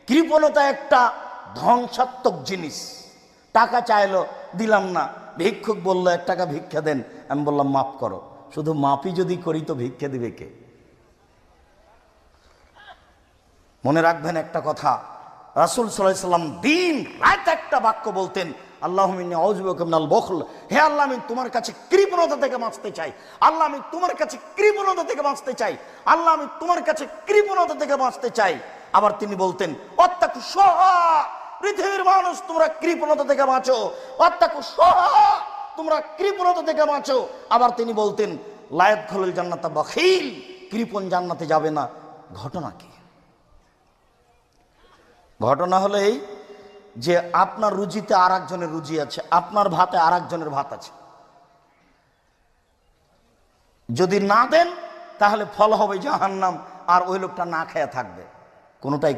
কৃপণতা একটা ধ্বংসাত্মক জিনিস। টাকা চাইলো, দিলাম না। ভিক্ষুক বললো 1 টাকা ভিক্ষা দেন। আমি বললাম মাফ করো। শুধু মাফই যদি করি তো ভিক্ষা দিবে কে? মনে রাখবেন একটা কথা, রাসূল সাল্লাল্লাহু আলাইহি সাল্লাম দিন রাত একটা বাক্য বলতেন, আল্লাহুম্মা ইন্নী আউযু বিকা মিনাল বুখল। হে আল্লাহ, আমি তোমার কাছে কৃপণতা থেকে বাঁচতে চাই। আল্লাহ, আমি তোমার কাছে কৃপণতা থেকে বাঁচতে চাই। আল্লাহ, আমি তোমার কাছে কৃপণতা থেকে বাঁচতে চাই। আবার তিনি বলতেন ওয়াত্তাকু শুহা, পৃথিবীর মানুষ তোমরা কৃপণতা থেকে বাঁচো। ওয়াত্তাকু শুহা, তোমরা কৃপণতা থেকে বাঁচো। আবার তিনি বলতেন লা ইয়াদখুলুল জান্নাতা বাখিল, কৃপণ জান্নাতে যাবে না। ঘটনা কি? ঘটনা হলো এই যে আপনার রুজিতে আর একজনের রুজি আছে, আপনার ভাতে আর একজনের ভাত আছে। যদি না দেন তাহলে ফল হবে জাহান্নাম, আর ওই লোকটা না খেয়ে থাকবে। কোনোটাই